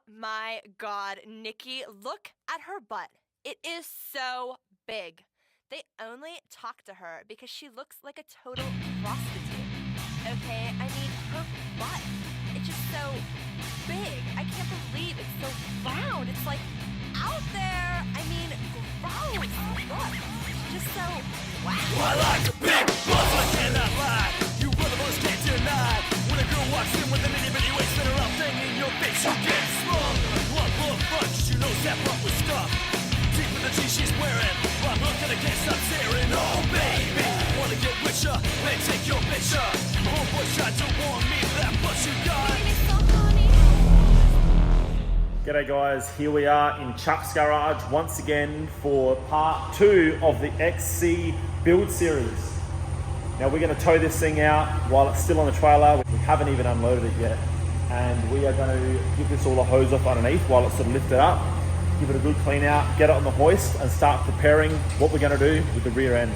my God, Nikki, look at her butt. It is so big. They only talk to her because she looks like a total prostitute. Okay, I mean, her butt, it's just so big. I can't believe it's so round. It's like out there. I mean, gross. Look, it's just so wow. I like a big boss, I cannot lie. You brother boys can't deny. When a girl walks in with an itty bitty waist and her up thing in your face, you get sprung. One look, bunch, you know that butt was stuffed. Deep in the jeans she's wearing. One look and I can't stop staring. Oh baby, wanna get richer, man, take your picture. Homeboy tried to warn me that what you got. G'day guys, here we are in Chuck's garage once again for part 2 of the XC build series. Now we're going to tow this thing out while it's still on the trailer. We haven't even unloaded it yet, and we are going to give this all a hose off underneath while it's sort of lifted up, give it a good clean out, get it on the hoist and start preparing what we're going to do with the rear end.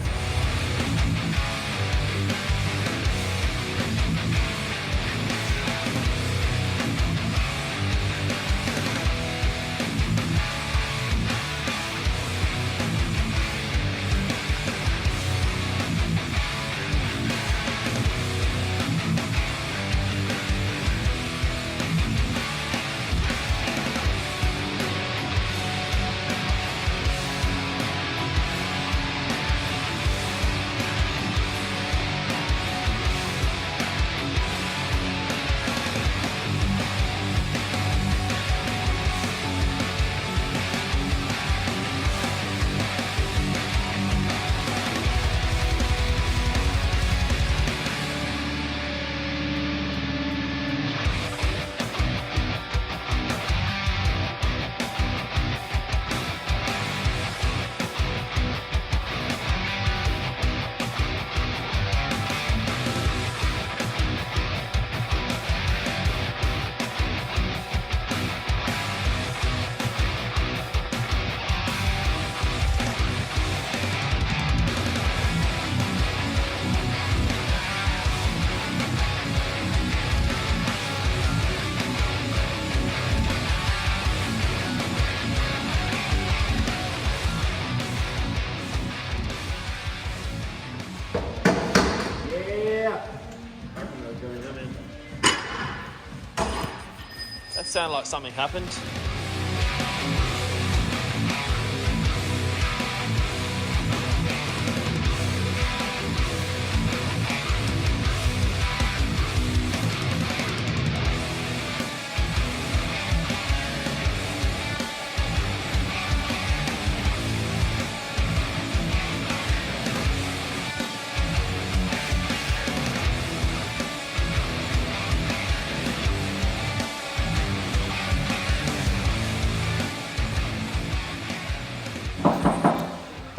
That sounded like something happened.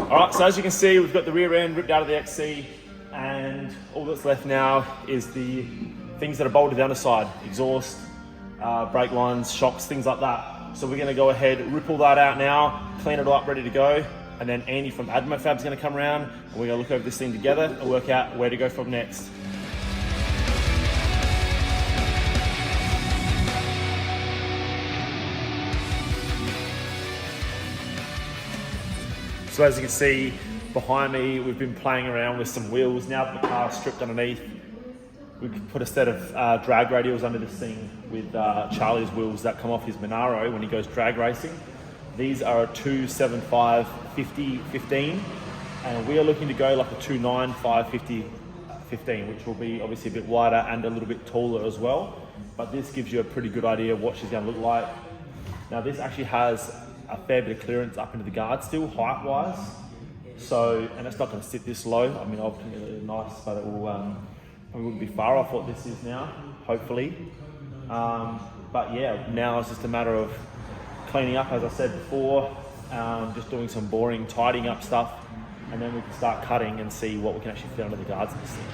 Alright, so as you can see, we've got the rear end ripped out of the XC, and all that's left now is the things that are bolted down the side, exhaust, brake lines, shocks, things like that. So we're going to go ahead, rip all that out now, clean it all up, ready to go, and then Andy from Admofab's going to come around, and we're going to look over this thing together and work out where to go from next. So as you can see behind me, we've been playing around with some wheels. Now that the car is stripped underneath, we could put a set of drag radials under this thing with Charlie's wheels that come off his Monaro when he goes drag racing. These are a 275 50 15, and we are looking to go like a 29 5 50 15, which will be obviously a bit wider and a little bit taller as well. But this gives you a pretty good idea of what she's going to look like. Now this actually has a fair bit of clearance up into the guard still, height-wise. So, and it's not going to sit this low. I mean, obviously it's nice, but it will, probably wouldn't be far off what this is now, hopefully. But yeah, now it's just a matter of cleaning up, as I said before, just doing some boring, tidying up stuff, and then we can start cutting and see what we can actually fit under the guards of this thing.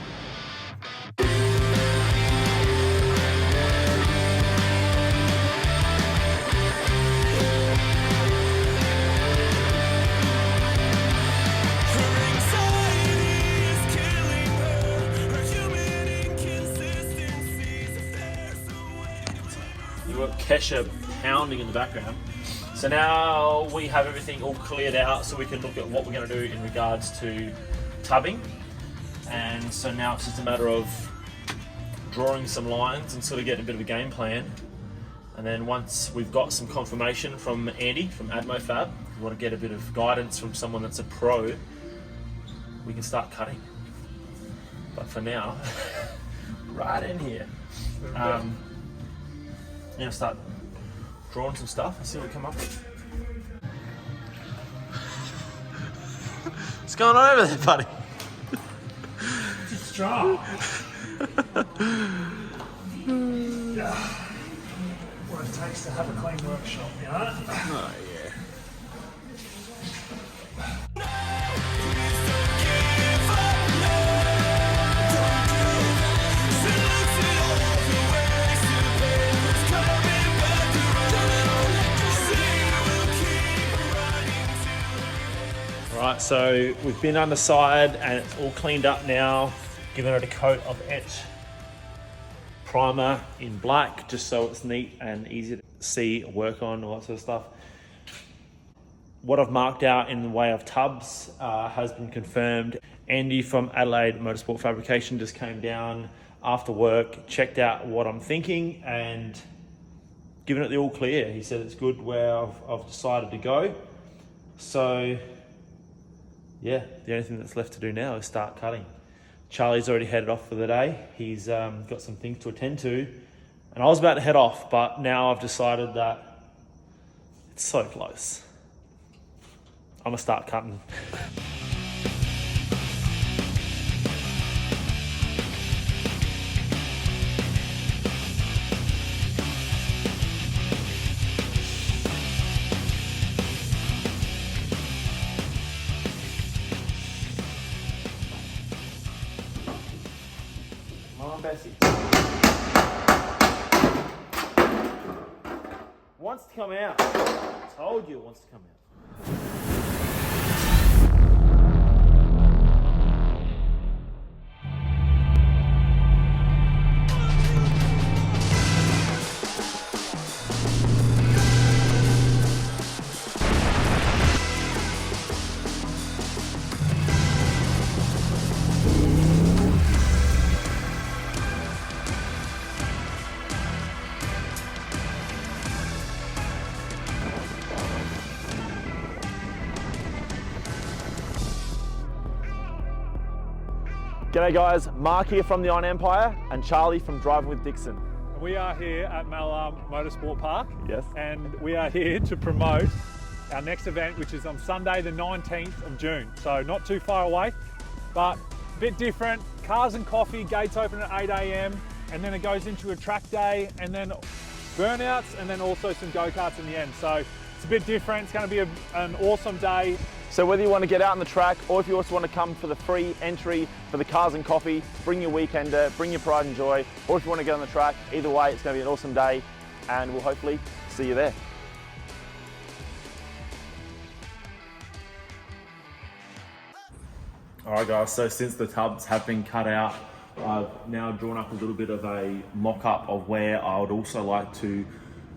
Kesha pounding in the background. So now we have everything all cleared out so we can look at what we're going to do in regards to tubbing. And so now it's just a matter of drawing some lines and sort of getting a bit of a game plan. And then once we've got some confirmation from Andy from AdmoFab, we want to get a bit of guidance from someone that's a pro, we can start cutting. But for now, right in here, start drawing some stuff and see what we come up with. What's going on over there, buddy? It's strong. What it takes to have a clean workshop, you know? Oh, yeah. Right, so we've been underside and it's all cleaned up now. Given it a coat of etch primer in black, just so it's neat and easy to see, work on, all that sort of stuff. What I've marked out in the way of tubs has been confirmed. Andy from Adelaide Motorsport Fabrication just came down after work, checked out what I'm thinking and given it the all clear. He said it's good where I've decided to go. So yeah, the only thing that's left to do now is start cutting. Charlie's already headed off for the day. He's got some things to attend to. And I was about to head off, but now I've decided that it's so close. I'm gonna start cutting. Bessie. Wants to come out. Told you it wants to come out. G'day guys, Mark here from the Iron Empire and Charlie from Drivin with Dixon. We are here at Mallala Motorsport Park. Yes. And we are here to promote our next event, which is on Sunday the 19th of June. So not too far away, but a bit different. Cars and coffee, gates open at 8 AM, and then it goes into a track day, and then burnouts, and then also some go-karts in the end. So it's a bit different. It's going to be an awesome day. So whether you want to get out on the track or if you also want to come for the free entry for the cars and coffee, bring your weekender, bring your pride and joy, or if you want to get on the track, either way it's going to be an awesome day and we'll hopefully see you there. Alright guys, so since the tubs have been cut out, I've now drawn up a little bit of a mock-up of where I would also like to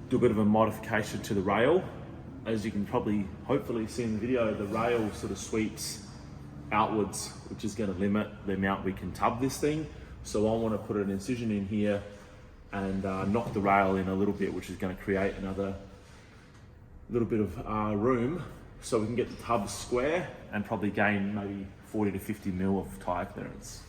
do a bit of a modification to the rail. As you can probably, hopefully see in the video, the rail sort of sweeps outwards, which is going to limit the amount we can tub this thing. So I want to put an incision in here and knock the rail in a little bit, which is going to create another little bit of room so we can get the tubs square and probably gain maybe 40 to 50 mil of tyre clearance.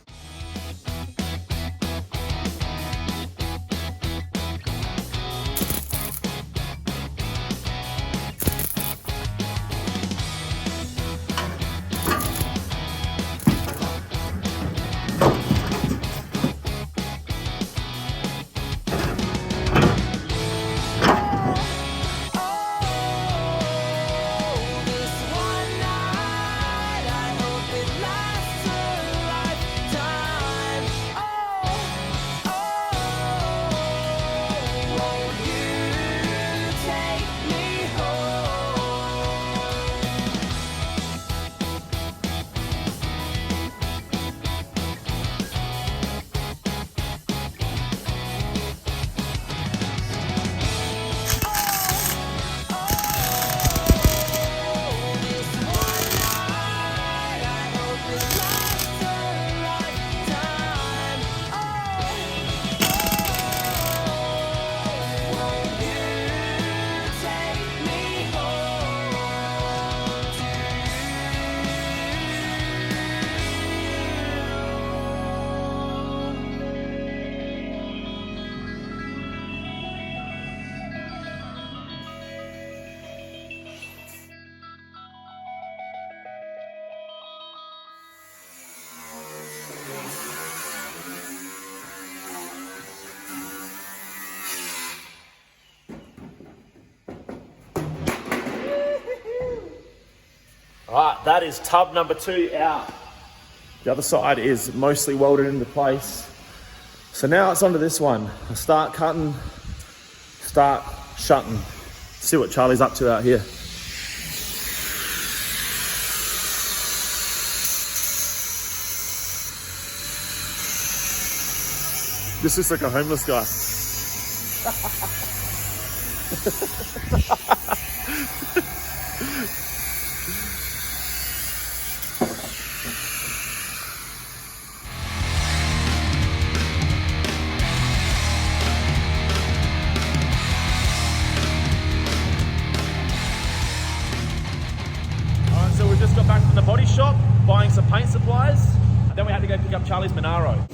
that is tub number 2 out. The other side is mostly welded into place. So now it's onto this one. I start cutting, start shutting. See what Charlie's up to out here. This looks like a homeless guy. Alright, so we've just got back from the body shop, buying some paint supplies, and then we had to go pick up Charlie's Monaro.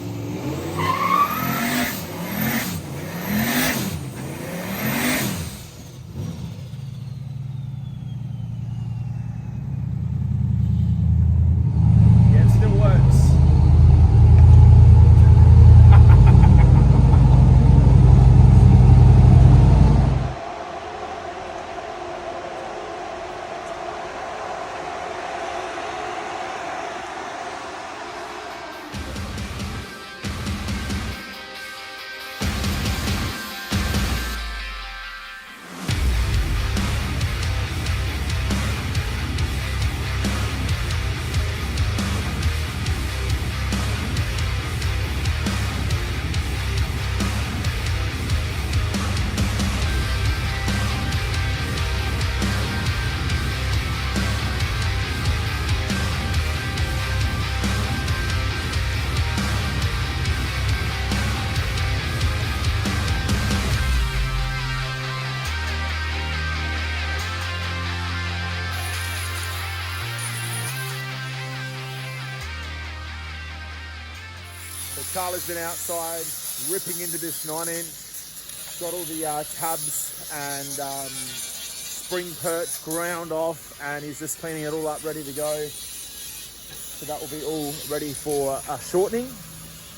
Charlie's been outside ripping into this 9-inch, got all the tabs and spring perch ground off, and he's just cleaning it all up, ready to go. So that will be all ready for shortening.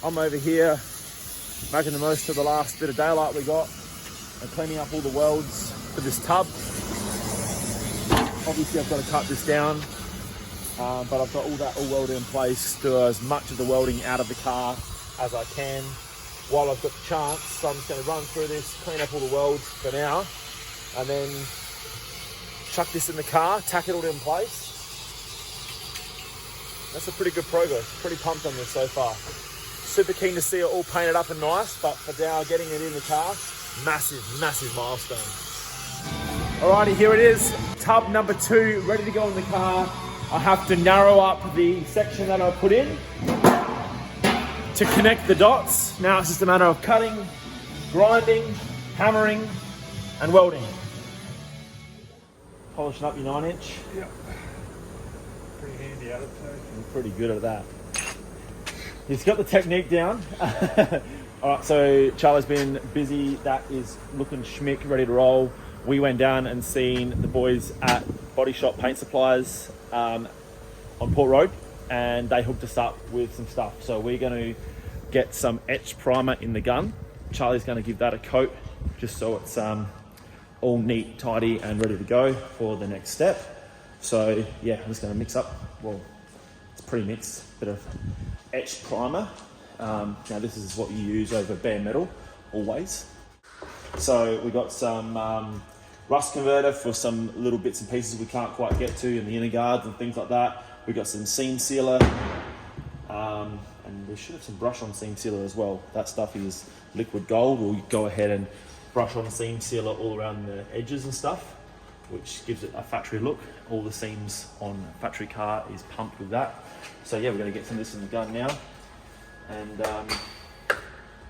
I'm over here making the most of the last bit of daylight we got and cleaning up all the welds for this tub. Obviously I've got to cut this down, but I've got all that all welded in place, do as much of the welding out of the car as I can while I've got the chance. So I'm just going to run through this, clean up all the welds for now, and then chuck this in the car, tack it all in place. That's a pretty good progress. Pretty pumped on this so far. Super keen to see it all painted up and nice, but for now, getting it in the car, massive, massive milestone. Alrighty, here it is. Tub number 2, ready to go in the car. I have to narrow up the section that I put in to connect the dots. Now it's just a matter of cutting, grinding, hammering, and welding. Polishing up your 9-inch. Yep. Pretty handy at it too. I'm pretty good at that. He's got the technique down. Alright, so Charlie's been busy. That is looking schmick, ready to roll. We went down and seen the boys at BODYSHOP Paint Supplies on Port Road, and they hooked us up with some stuff. So we're going to get some etched primer in the gun. Charlie's going to give that a coat just so it's all neat, tidy and ready to go for the next step. So yeah, I'm just going to mix up, well, it's pre-mixed, bit of etched primer. Now this is what you use over bare metal always. So we got some rust converter for some little bits and pieces we can't quite get to in the inner guards and things like that. We got some seam sealer, and we should have some brush on seam sealer as well. That stuff is liquid gold. We'll go ahead and brush on seam sealer all around the edges and stuff, which gives it a factory look. All the seams on a factory car is pumped with that. So yeah, we're going to get some of this in the gun now, and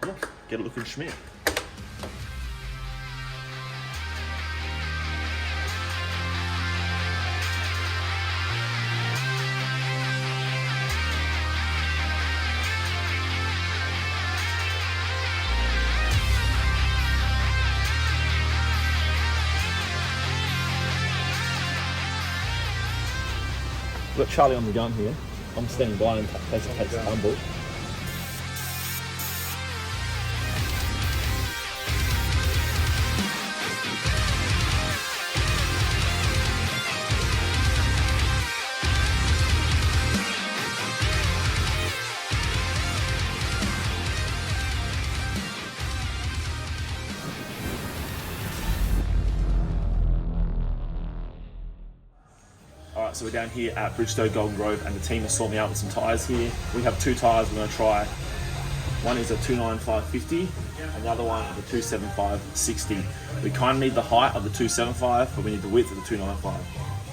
yeah, get it looking schmick. We've got Charlie on the gun here. I'm standing by in case it takes a tumble. Right, so we're down here at Bridgestone Golden Grove and the team has sorted me out with some tyres here. We have two tyres we're going to try. One is a 295/50 and the other one is a 275/60. We kind of need the height of the 275, but we need the width of the 295.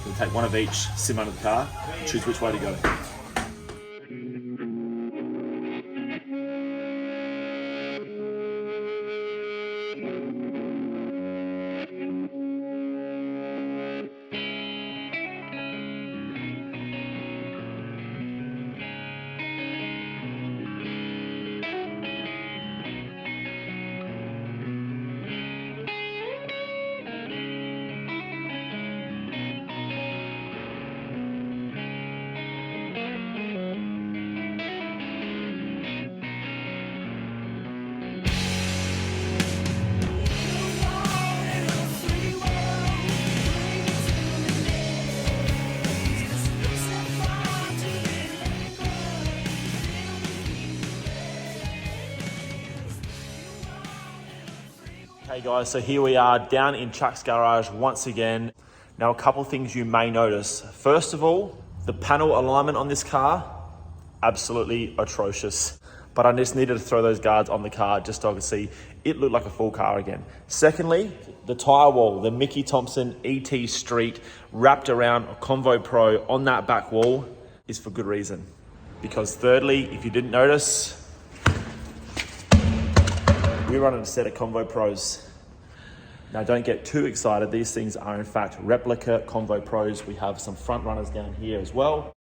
We'll take one of each, sit under the car, and choose which way to go. Hey guys, so here we are down in Chuck's garage once again. Now a couple things you may notice. First of all, the panel alignment on this car, absolutely atrocious. But I just needed to throw those guards on the car just so I could see it looked like a full car again. Secondly, the tyre wall, the Mickey Thompson ET Street wrapped around a Convo Pro on that back wall is for good reason. Because thirdly, if you didn't notice, we're running a set of Convo Pros. Now don't get too excited, these things are in fact replica Convo Pros. We have some front runners down here as well.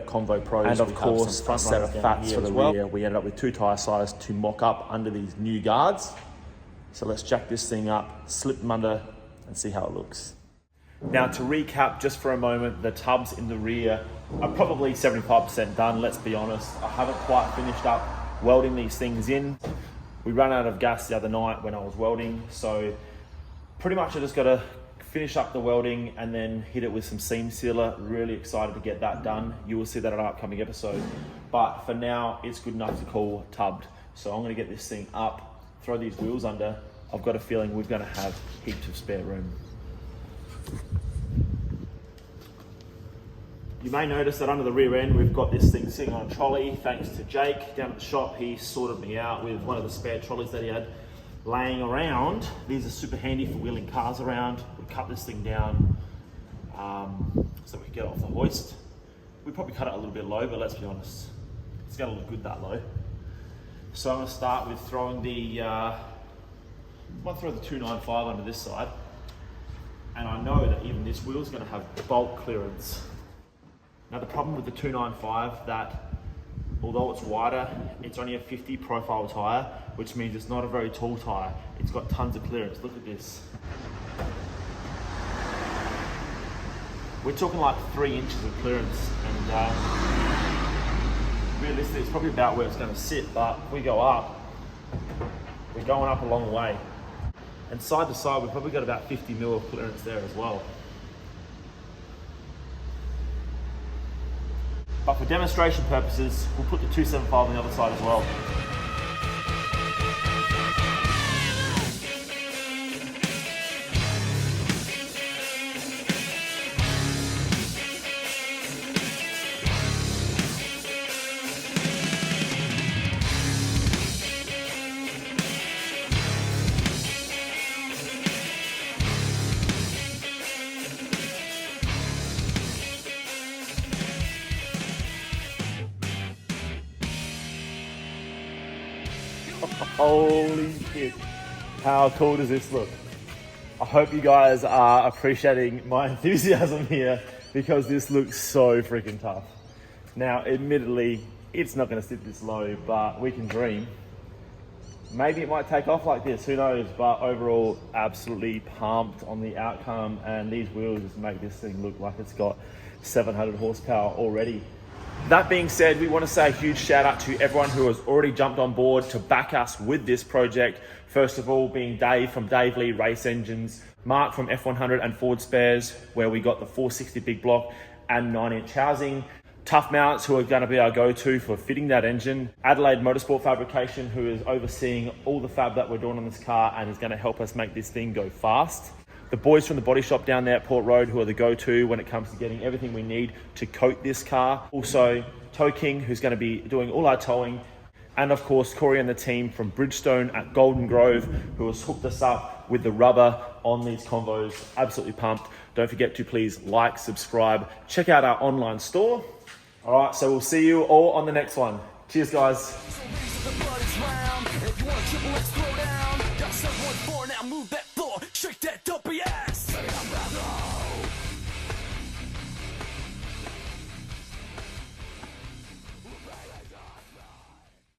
Convo Pros, and of course a set of fats for the rear. We ended up with two tyre sizes to mock up under these new guards. So let's jack this thing up, slip them under and see how it looks. Now to recap just for a moment, the tubs in the rear are probably 75% done, let's be honest. I haven't quite finished up welding these things in. We ran out of gas the other night when I was welding, so pretty much I just got to finish up the welding and then hit it with some seam sealer. Really excited to get that done. You will see that in an upcoming episode. But for now, it's good enough to call tubbed. So I'm going to get this thing up, throw these wheels under. I've got a feeling we're going to have heaps of spare room. You may notice that under the rear end, we've got this thing sitting on a trolley. Thanks to Jake down at the shop, he sorted me out with one of the spare trolleys that he had laying around. These are super handy for wheeling cars around. We cut this thing down so we can get it off the hoist. We probably cut it a little bit low, but let's be honest, it's gonna look good that low. So I'm gonna start with throwing the, I might throw the 295 under this side. And I know that even this wheel is gonna have bolt clearance. Now the problem with the 295, that although it's wider, it's only a 50 profile tyre, which means it's not a very tall tyre. It's got tons of clearance. Look at this. We're talking like 3 inches of clearance, and realistically it's probably about where it's going to sit, but if we go up, we're going up a long way. And side to side, we've probably got about 50 mil of clearance there as well. But for demonstration purposes, we'll put the 275 on the other side as well. Holy shit, how cool does this look? I hope you guys are appreciating my enthusiasm here because this looks so freaking tough. Now, admittedly, it's not gonna sit this low, but we can dream. Maybe it might take off like this, who knows? But overall, absolutely pumped on the outcome, and these wheels just make this thing look like it's got 700 horsepower already. That being said, we want to say a huge shout out to everyone who has already jumped on board to back us with this project. First of all, being Dave from Dave Lee Race Engines, Mark from F100 and Ford Spares, where we got the 460 big block and 9-inch housing. TUFF Mounts, who are going to be our go-to for fitting that engine. Adelaide Motorsport Fabrication, who is overseeing all the fab that we're doing on this car and is going to help us make this thing go fast. the boys from the body shop down there at Port Road, who are the go-to when it comes to getting everything we need to coat this car. Also, TOWKING, who's going to be doing all our towing. And of course, Corey and the team from Bridgestone at Golden Grove, who has hooked us up with the rubber on these convos. Absolutely pumped. Don't forget to please like, subscribe, check out our online store. All right, so we'll see you all on the next one. Cheers, guys. So raise the blood is round. If you want a triple X, throw down.